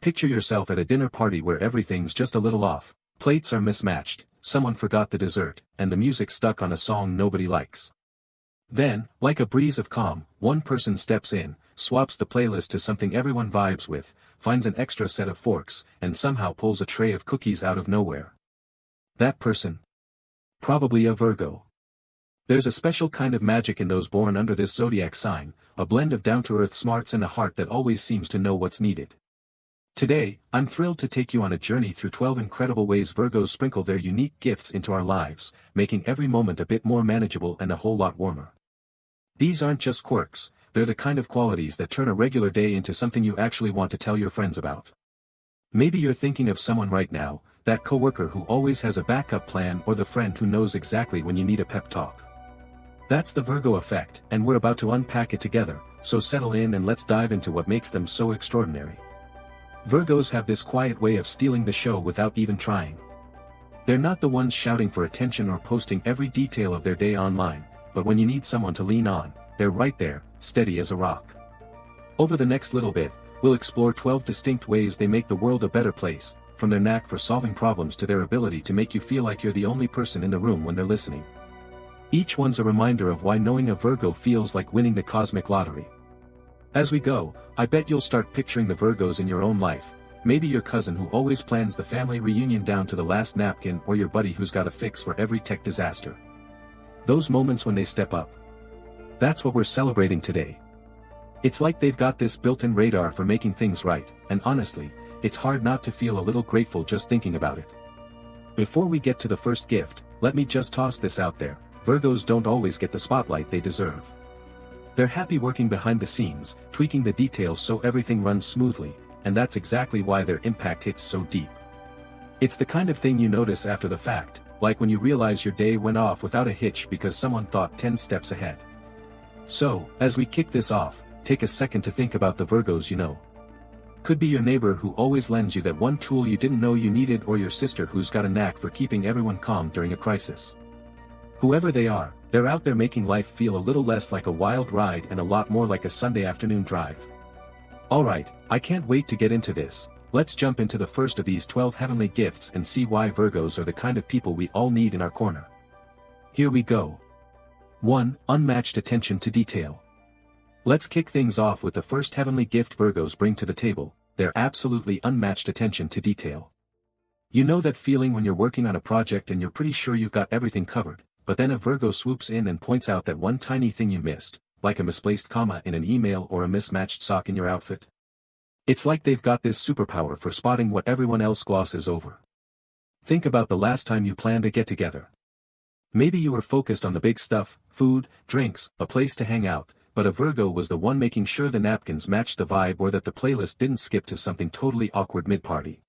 Picture yourself at a dinner party where everything's just a little off, plates are mismatched, someone forgot the dessert, and the music's stuck on a song nobody likes. Then, like a breeze of calm, one person steps in, swaps the playlist to something everyone vibes with, finds an extra set of forks, and somehow pulls a tray of cookies out of nowhere. That person? Probably a Virgo. There's a special kind of magic in those born under this zodiac sign, a blend of down-to-earth smarts and a heart that always seems to know what's needed. Today, I'm thrilled to take you on a journey through 12 incredible ways Virgos sprinkle their unique gifts into our lives, making every moment a bit more manageable and a whole lot warmer. These aren't just quirks, they're the kind of qualities that turn a regular day into something you actually want to tell your friends about. Maybe you're thinking of someone right now, that coworker who always has a backup plan or the friend who knows exactly when you need a pep talk. That's the Virgo effect, and we're about to unpack it together, so settle in and let's dive into what makes them so extraordinary. Virgos have this quiet way of stealing the show without even trying. They're not the ones shouting for attention or posting every detail of their day online, but when you need someone to lean on, they're right there, steady as a rock. Over the next little bit, we'll explore 12 distinct ways they make the world a better place, from their knack for solving problems to their ability to make you feel like you're the only person in the room when they're listening. Each one's a reminder of why knowing a Virgo feels like winning the cosmic lottery. As we go, I bet you'll start picturing the Virgos in your own life, maybe your cousin who always plans the family reunion down to the last napkin or your buddy who's got a fix for every tech disaster. Those moments when they step up. That's what we're celebrating today. It's like they've got this built-in radar for making things right, and honestly, it's hard not to feel a little grateful just thinking about it. Before we get to the first gift, let me just toss this out there. Virgos don't always get the spotlight they deserve. They're happy working behind the scenes, tweaking the details so everything runs smoothly, and that's exactly why their impact hits so deep. It's the kind of thing you notice after the fact, like when you realize your day went off without a hitch because someone thought 10 steps ahead. So, as we kick this off, take a second to think about the Virgos you know. Could be your neighbor who always lends you that one tool you didn't know you needed, or your sister who's got a knack for keeping everyone calm during a crisis. Whoever they are, they're out there making life feel a little less like a wild ride and a lot more like a Sunday afternoon drive. Alright, I can't wait to get into this. Let's jump into the first of these 12 heavenly gifts and see why Virgos are the kind of people we all need in our corner. Here we go. 1. Unmatched attention to detail. Let's kick things off with the first heavenly gift Virgos bring to the table, their absolutely unmatched attention to detail. You know that feeling when you're working on a project and you're pretty sure you've got everything covered, but then a Virgo swoops in and points out that one tiny thing you missed, like a misplaced comma in an email or a mismatched sock in your outfit? It's like they've got this superpower for spotting what everyone else glosses over. Think about the last time you planned a get-together. Maybe you were focused on the big stuff, food, drinks, a place to hang out, but a Virgo was the one making sure the napkins matched the vibe or that the playlist didn't skip to something totally awkward mid-party.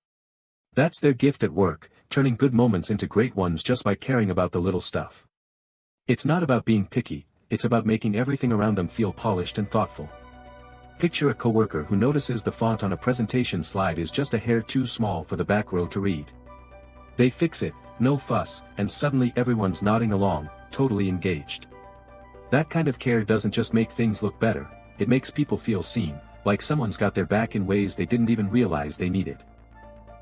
That's their gift at work, turning good moments into great ones just by caring about the little stuff. It's not about being picky, it's about making everything around them feel polished and thoughtful. Picture a coworker who notices the font on a presentation slide is just a hair too small for the back row to read. They fix it, no fuss, and suddenly everyone's nodding along, totally engaged. That kind of care doesn't just make things look better, it makes people feel seen, like someone's got their back in ways they didn't even realize they needed.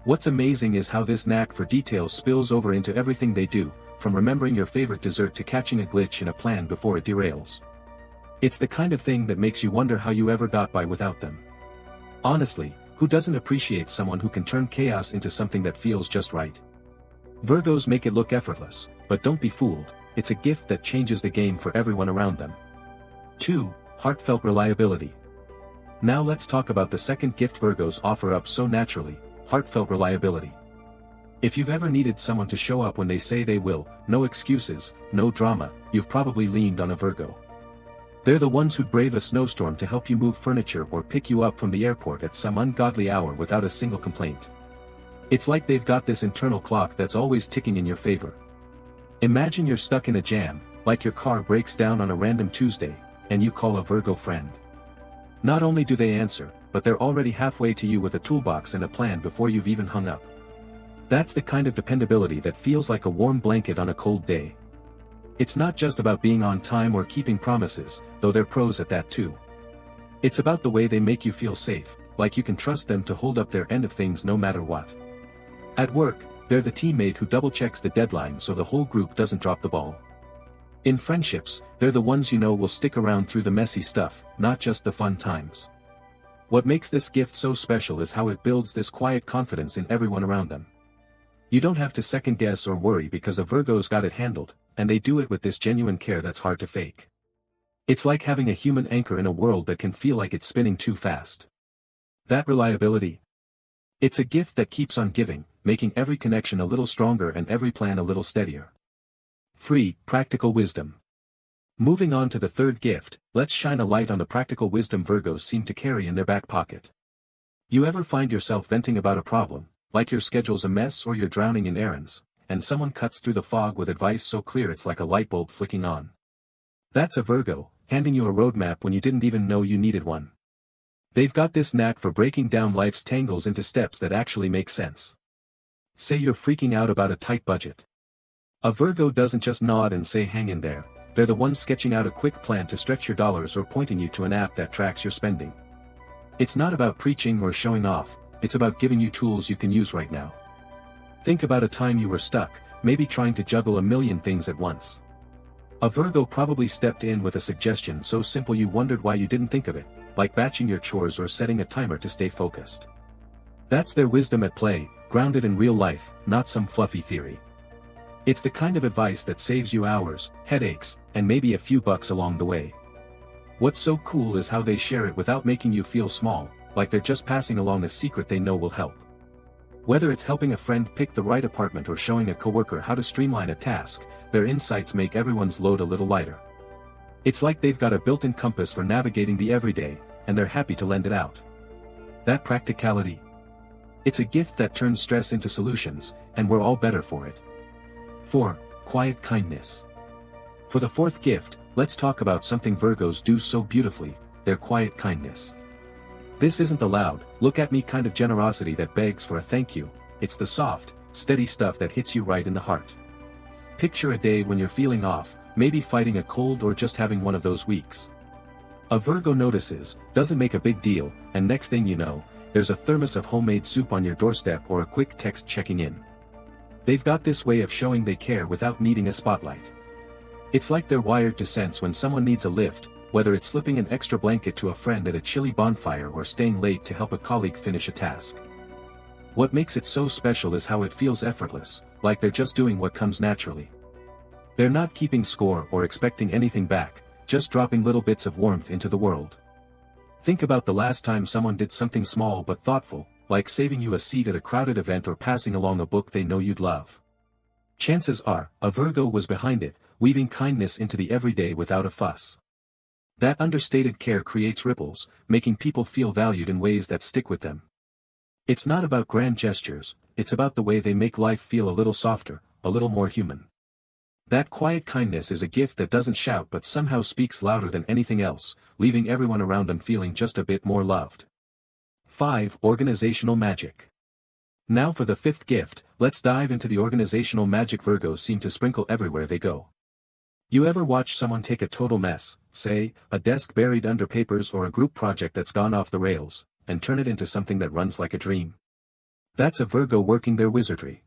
What's amazing is how this knack for details spills over into everything they do, from remembering your favorite dessert to catching a glitch in a plan before it derails. It's the kind of thing that makes you wonder how you ever got by without them. Honestly, who doesn't appreciate someone who can turn chaos into something that feels just right? Virgos make it look effortless, but don't be fooled, it's a gift that changes the game for everyone around them. 2. Heartfelt reliability. Now let's talk about the second gift Virgos offer up so naturally, heartfelt reliability. If you've ever needed someone to show up when they say they will, no excuses, no drama, you've probably leaned on a Virgo. They're the ones who'd brave a snowstorm to help you move furniture or pick you up from the airport at some ungodly hour without a single complaint. It's like they've got this internal clock that's always ticking in your favor. Imagine you're stuck in a jam, like your car breaks down on a random Tuesday, and you call a Virgo friend. Not only do they answer, but they're already halfway to you with a toolbox and a plan before you've even hung up. That's the kind of dependability that feels like a warm blanket on a cold day. It's not just about being on time or keeping promises, though they're pros at that too. It's about the way they make you feel safe, like you can trust them to hold up their end of things no matter what. At work, they're the teammate who double-checks the deadline so the whole group doesn't drop the ball. In friendships, they're the ones you know will stick around through the messy stuff, not just the fun times. What makes this gift so special is how it builds this quiet confidence in everyone around them. You don't have to second-guess or worry because a Virgo's got it handled, and they do it with this genuine care that's hard to fake. It's like having a human anchor in a world that can feel like it's spinning too fast. That reliability. It's a gift that keeps on giving, making every connection a little stronger and every plan a little steadier. 3. Practical wisdom. Moving on to the third gift, let's shine a light on the practical wisdom Virgos seem to carry in their back pocket. You ever find yourself venting about a problem, like your schedule's a mess or you're drowning in errands, and someone cuts through the fog with advice so clear it's like a light bulb flicking on? That's a Virgo, handing you a roadmap when you didn't even know you needed one. They've got this knack for breaking down life's tangles into steps that actually make sense. Say you're freaking out about a tight budget. A Virgo doesn't just nod and say hang in there, they're the ones sketching out a quick plan to stretch your dollars or pointing you to an app that tracks your spending. It's not about preaching or showing off, it's about giving you tools you can use right now. Think about a time you were stuck, maybe trying to juggle a million things at once. A Virgo probably stepped in with a suggestion so simple you wondered why you didn't think of it, like batching your chores or setting a timer to stay focused. That's their wisdom at play, grounded in real life, not some fluffy theory. It's the kind of advice that saves you hours, headaches, and maybe a few bucks along the way. What's so cool is how they share it without making you feel small, like they're just passing along a secret they know will help. Whether it's helping a friend pick the right apartment or showing a coworker how to streamline a task, their insights make everyone's load a little lighter. It's like they've got a built-in compass for navigating the everyday, and they're happy to lend it out. That practicality. It's a gift that turns stress into solutions, and we're all better for it. 4. Quiet kindness. For the fourth gift, let's talk about something Virgos do so beautifully, their quiet kindness. This isn't the loud, look-at-me kind of generosity that begs for a thank you, it's the soft, steady stuff that hits you right in the heart. Picture a day when you're feeling off, maybe fighting a cold or just having one of those weeks. A Virgo notices, doesn't make a big deal, and next thing you know, there's a thermos of homemade soup on your doorstep or a quick text checking in. They've got this way of showing they care without needing a spotlight. It's like they're wired to sense when someone needs a lift, whether it's slipping an extra blanket to a friend at a chilly bonfire or staying late to help a colleague finish a task. What makes it so special is how it feels effortless, like they're just doing what comes naturally. They're not keeping score or expecting anything back, just dropping little bits of warmth into the world. Think about the last time someone did something small but thoughtful, like saving you a seat at a crowded event or passing along a book they know you'd love. Chances are, a Virgo was behind it, weaving kindness into the everyday without a fuss. That understated care creates ripples, making people feel valued in ways that stick with them. It's not about grand gestures, it's about the way they make life feel a little softer, a little more human. That quiet kindness is a gift that doesn't shout but somehow speaks louder than anything else, leaving everyone around them feeling just a bit more loved. 5. Organizational magic. Now for the fifth gift, let's dive into the organizational magic Virgos seem to sprinkle everywhere they go. You ever watch someone take a total mess, say, a desk buried under papers or a group project that's gone off the rails, and turn it into something that runs like a dream? That's a Virgo working their wizardry.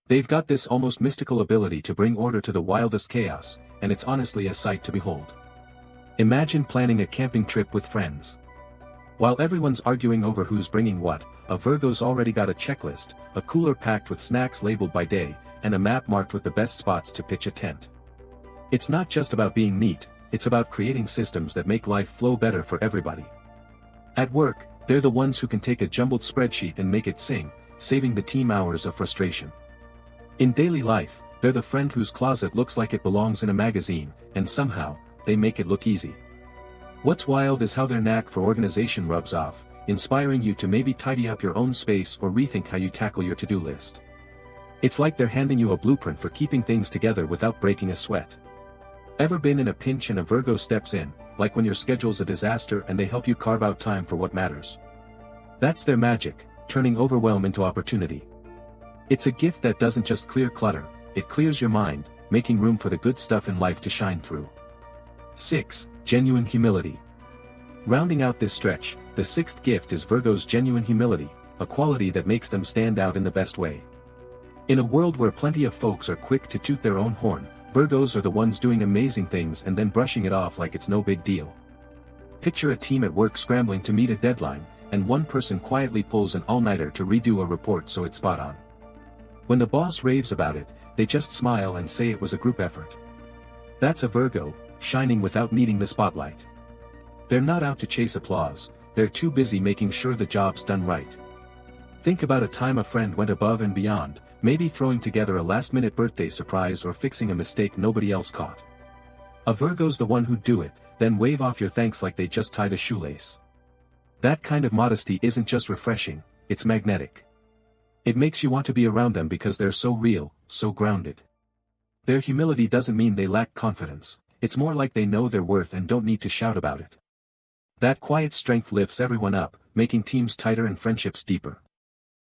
They've got this almost mystical ability to bring order to the wildest chaos, and it's honestly a sight to behold. Imagine planning a camping trip with friends. While everyone's arguing over who's bringing what, a Virgo's already got a checklist, a cooler packed with snacks labeled by day, and a map marked with the best spots to pitch a tent. It's not just about being neat, it's about creating systems that make life flow better for everybody. At work, they're the ones who can take a jumbled spreadsheet and make it sing, saving the team hours of frustration. In daily life, they're the friend whose closet looks like it belongs in a magazine, and somehow, they make it look easy. What's wild is how their knack for organization rubs off, inspiring you to maybe tidy up your own space or rethink how you tackle your to-do list. It's like they're handing you a blueprint for keeping things together without breaking a sweat. Ever been in a pinch and a Virgo steps in, like when your schedule's a disaster and they help you carve out time for what matters? That's their magic, turning overwhelm into opportunity. It's a gift that doesn't just clear clutter, it clears your mind, making room for the good stuff in life to shine through. 6. Genuine humility. Rounding out this stretch, The sixth gift is Virgo's genuine humility, a quality that makes them stand out in the best way. In a world where plenty of folks are quick to toot their own horn, Virgos are the ones doing amazing things and then brushing it off like it's no big deal. Picture a team at work scrambling to meet a deadline, and one person quietly pulls an all-nighter to redo a report so it's spot on. When the boss raves about it, they just smile and say it was a group effort. That's a Virgo, shining without needing the spotlight. They're not out to chase applause, they're too busy making sure the job's done right. Think about a time a friend went above and beyond, maybe throwing together a last-minute birthday surprise or fixing a mistake nobody else caught. A Virgo's the one who'd do it, then wave off your thanks like they just tied a shoelace. That kind of modesty isn't just refreshing, it's magnetic. It makes you want to be around them because they're so real, so grounded. Their humility doesn't mean they lack confidence, it's more like they know their worth and don't need to shout about it. That quiet strength lifts everyone up, making teams tighter and friendships deeper.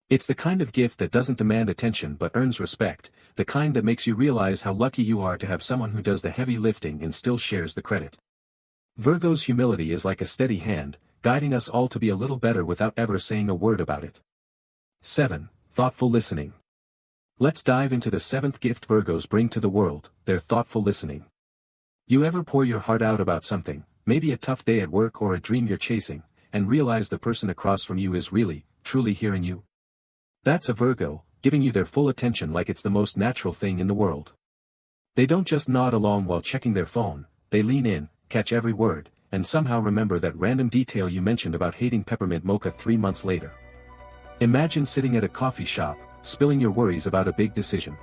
It's the kind of gift that doesn't demand attention but earns respect, the kind that makes you realize how lucky you are to have someone who does the heavy lifting and still shares the credit. Virgo's humility is like a steady hand, guiding us all to be a little better without ever saying a word about it. 7. Thoughtful listening. Let's dive into the seventh gift Virgos bring to the world, their thoughtful listening. You ever pour your heart out about something, maybe a tough day at work or a dream you're chasing, and realize the person across from you is really, truly hearing you? That's a Virgo, giving you their full attention like it's the most natural thing in the world. They don't just nod along while checking their phone, they lean in, catch every word, and somehow remember that random detail you mentioned about hating peppermint mocha 3 months later. Imagine sitting at a coffee shop, spilling your worries about a big decision.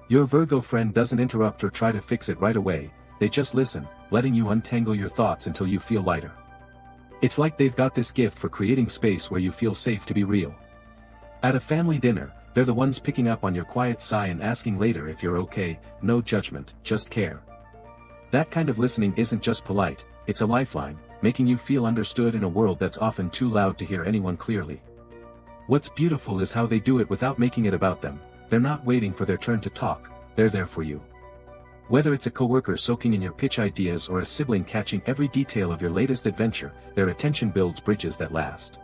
Your Virgo friend doesn't interrupt or try to fix it right away, they just listen, letting you untangle your thoughts until you feel lighter. It's like they've got this gift for creating space where you feel safe to be real. At a family dinner, they're the ones picking up on your quiet sigh and asking later if you're okay, no judgment, just care. That kind of listening isn't just polite, it's a lifeline, making you feel understood in a world that's often too loud to hear anyone clearly. What's beautiful is how they do it without making it about them, they're not waiting for their turn to talk, they're there for you. Whether it's a coworker soaking in your pitch ideas or a sibling catching every detail of your latest adventure, their attention builds bridges that last.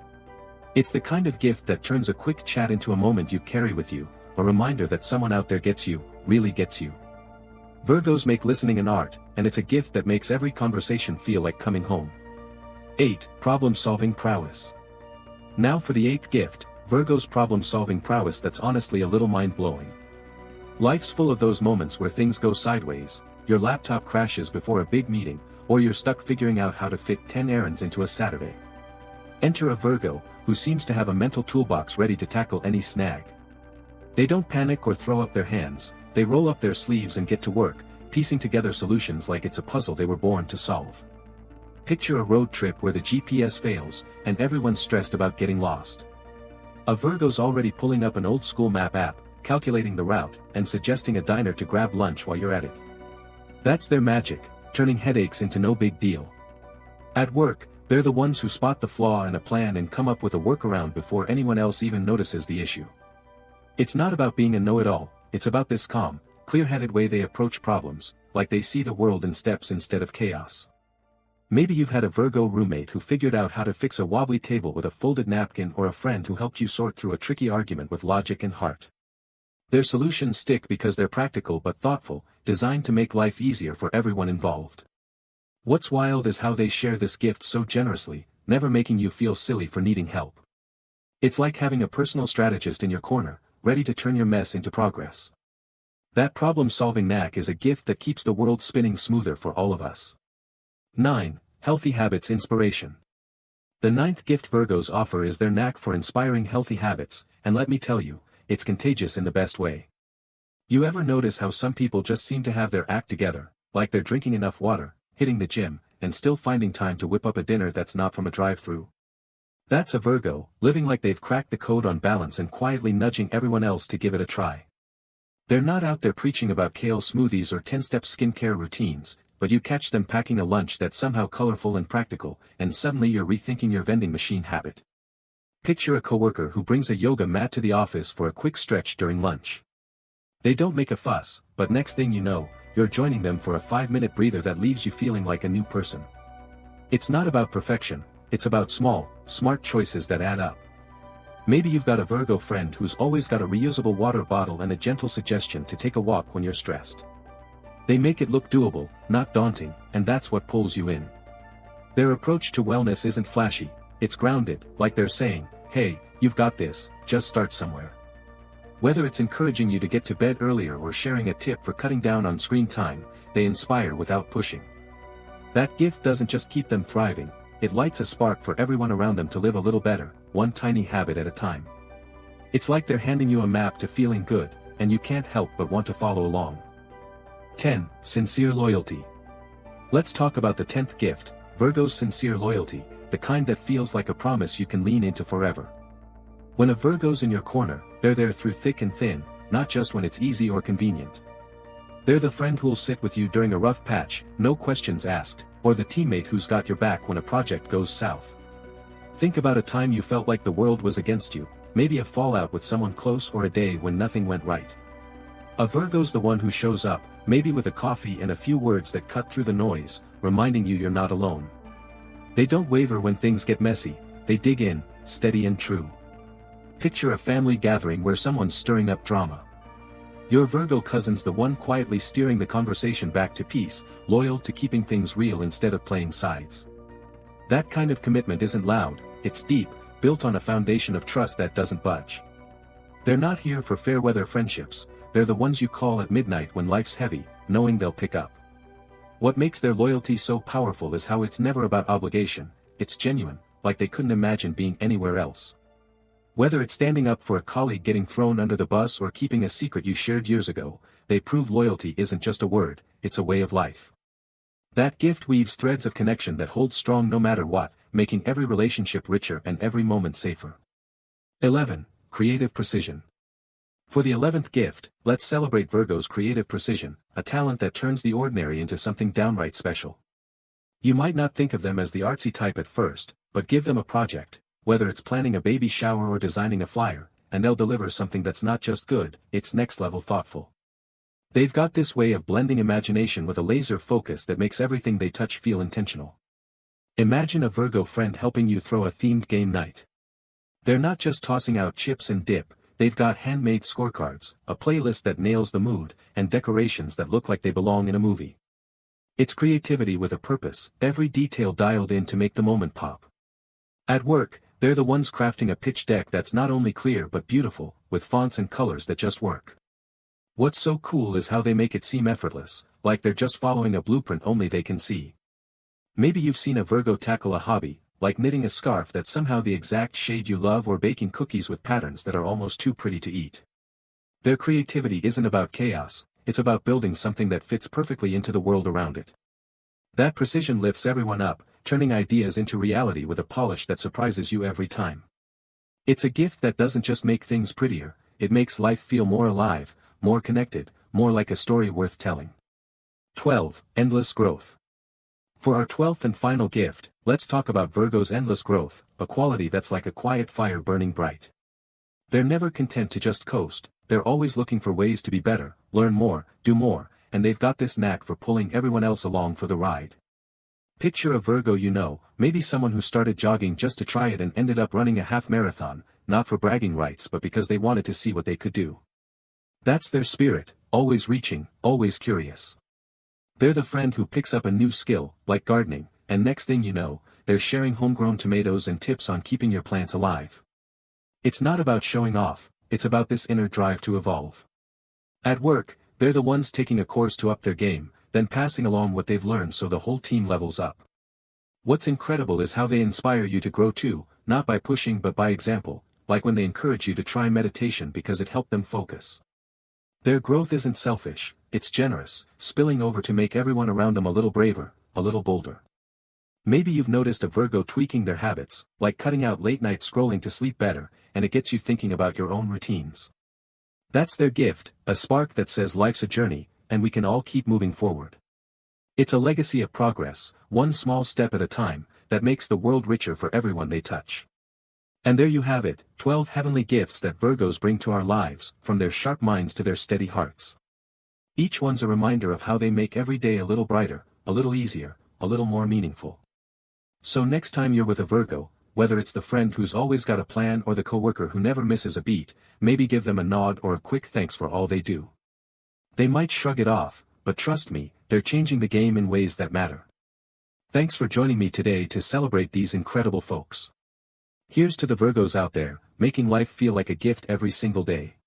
It's the kind of gift that turns a quick chat into a moment you carry with you, a reminder that someone out there gets you, really gets you. Virgos make listening an art, and it's a gift that makes every conversation feel like coming home. 8. Problem-solving prowess. Now for the eighth gift, Virgo's problem-solving prowess that's honestly a little mind-blowing. Life's full of those moments where things go sideways, your laptop crashes before a big meeting, or you're stuck figuring out how to fit 10 errands into a Saturday. Enter a Virgo, who seems to have a mental toolbox ready to tackle any snag. They don't panic or throw up their hands, they roll up their sleeves and get to work, piecing together solutions like it's a puzzle they were born to solve. Picture a road trip where the GPS fails, and everyone's stressed about getting lost. A Virgo's already pulling up an old-school map app, calculating the route, and suggesting a diner to grab lunch while you're at it. That's their magic, turning headaches into no big deal. At work, they're the ones who spot the flaw in a plan and come up with a workaround before anyone else even notices the issue. It's not about being a know-it-all, it's about this calm, clear-headed way they approach problems, like they see the world in steps instead of chaos. Maybe you've had a Virgo roommate who figured out how to fix a wobbly table with a folded napkin, or a friend who helped you sort through a tricky argument with logic and heart. Their solutions stick because they're practical but thoughtful, designed to make life easier for everyone involved. What's wild is how they share this gift so generously, never making you feel silly for needing help. It's like having a personal strategist in your corner, ready to turn your mess into progress. That problem-solving knack is a gift that keeps the world spinning smoother for all of us. 9. Healthy habits inspiration. The ninth gift Virgos offer is their knack for inspiring healthy habits, and let me tell you, it's contagious in the best way. You ever notice how some people just seem to have their act together, like they're drinking enough water, hitting the gym, and still finding time to whip up a dinner that's not from a drive-thru? That's a Virgo, living like they've cracked the code on balance and quietly nudging everyone else to give it a try. They're not out there preaching about kale smoothies or 10-step skincare routines, but you catch them packing a lunch that's somehow colorful and practical, and suddenly you're rethinking your vending machine habit. Picture a coworker who brings a yoga mat to the office for a quick stretch during lunch. They don't make a fuss, but next thing you know, you're joining them for a 5-minute breather that leaves you feeling like a new person. It's not about perfection, it's about small, smart choices that add up. Maybe you've got a Virgo friend who's always got a reusable water bottle and a gentle suggestion to take a walk when you're stressed. They make it look doable, not daunting, and that's what pulls you in. Their approach to wellness isn't flashy, it's grounded, like they're saying, hey, you've got this, just start somewhere. Whether it's encouraging you to get to bed earlier or sharing a tip for cutting down on screen time, they inspire without pushing. That gift doesn't just keep them thriving, it lights a spark for everyone around them to live a little better, one tiny habit at a time. It's like they're handing you a map to feeling good, and you can't help but want to follow along. 10. Sincere loyalty. Let's talk about the 10th gift, Virgo's sincere loyalty, the kind that feels like a promise you can lean into forever. When a Virgo's in your corner, they're there through thick and thin, not just when it's easy or convenient. They're the friend who'll sit with you during a rough patch, no questions asked, or the teammate who's got your back when a project goes south. Think about a time you felt like the world was against you, maybe a fallout with someone close or a day when nothing went right. A Virgo's the one who shows up, maybe with a coffee and a few words that cut through the noise, reminding you you're not alone. They don't waver when things get messy, they dig in, steady and true. Picture a family gathering where someone's stirring up drama. Your Virgo cousin's the one quietly steering the conversation back to peace, loyal to keeping things real instead of playing sides. That kind of commitment isn't loud, it's deep, built on a foundation of trust that doesn't budge. They're not here for fair weather friendships, they're the ones you call at midnight when life's heavy, knowing they'll pick up. What makes their loyalty so powerful is how it's never about obligation, it's genuine, like they couldn't imagine being anywhere else. Whether it's standing up for a colleague getting thrown under the bus or keeping a secret you shared years ago, they prove loyalty isn't just a word, it's a way of life. That gift weaves threads of connection that hold strong no matter what, making every relationship richer and every moment safer. 11. Creative precision. For the 11th gift, let's celebrate Virgo's creative precision, a talent that turns the ordinary into something downright special. You might not think of them as the artsy type at first, but give them a project, whether it's planning a baby shower or designing a flyer, and they'll deliver something that's not just good, it's next-level thoughtful. They've got this way of blending imagination with a laser focus that makes everything they touch feel intentional. Imagine a Virgo friend helping you throw a themed game night. They're not just tossing out chips and dip, they've got handmade scorecards, a playlist that nails the mood, and decorations that look like they belong in a movie. It's creativity with a purpose, every detail dialed in to make the moment pop. At work, they're the ones crafting a pitch deck that's not only clear but beautiful, with fonts and colors that just work. What's so cool is how they make it seem effortless, like they're just following a blueprint only they can see. Maybe you've seen a Virgo tackle a hobby, like knitting a scarf that's somehow the exact shade you love or baking cookies with patterns that are almost too pretty to eat. Their creativity isn't about chaos, it's about building something that fits perfectly into the world around it. That precision lifts everyone up, turning ideas into reality with a polish that surprises you every time. It's a gift that doesn't just make things prettier, it makes life feel more alive, more connected, more like a story worth telling. 12. Endless growth. For our 12th and final gift, let's talk about Virgo's endless growth, a quality that's like a quiet fire burning bright. They're never content to just coast, they're always looking for ways to be better, learn more, do more, and they've got this knack for pulling everyone else along for the ride. Picture a Virgo you know, maybe someone who started jogging just to try it and ended up running a half marathon, not for bragging rights but because they wanted to see what they could do. That's their spirit, always reaching, always curious. They're the friend who picks up a new skill, like gardening, and next thing you know, they're sharing homegrown tomatoes and tips on keeping your plants alive. It's not about showing off, it's about this inner drive to evolve. At work, they're the ones taking a course to up their game, then passing along what they've learned so the whole team levels up. What's incredible is how they inspire you to grow too, not by pushing but by example, like when they encourage you to try meditation because it helped them focus. Their growth isn't selfish, it's generous, spilling over to make everyone around them a little braver, a little bolder. Maybe you've noticed a Virgo tweaking their habits, like cutting out late-night scrolling to sleep better, and it gets you thinking about your own routines. That's their gift, a spark that says life's a journey, and we can all keep moving forward. It's a legacy of progress, one small step at a time, that makes the world richer for everyone they touch. And there you have it, 12 heavenly gifts that Virgos bring to our lives, from their sharp minds to their steady hearts. Each one's a reminder of how they make every day a little brighter, a little easier, a little more meaningful. So next time you're with a Virgo, whether it's the friend who's always got a plan or the coworker who never misses a beat, maybe give them a nod or a quick thanks for all they do. They might shrug it off, but trust me, they're changing the game in ways that matter. Thanks for joining me today to celebrate these incredible folks. Here's to the Virgos out there, making life feel like a gift every single day.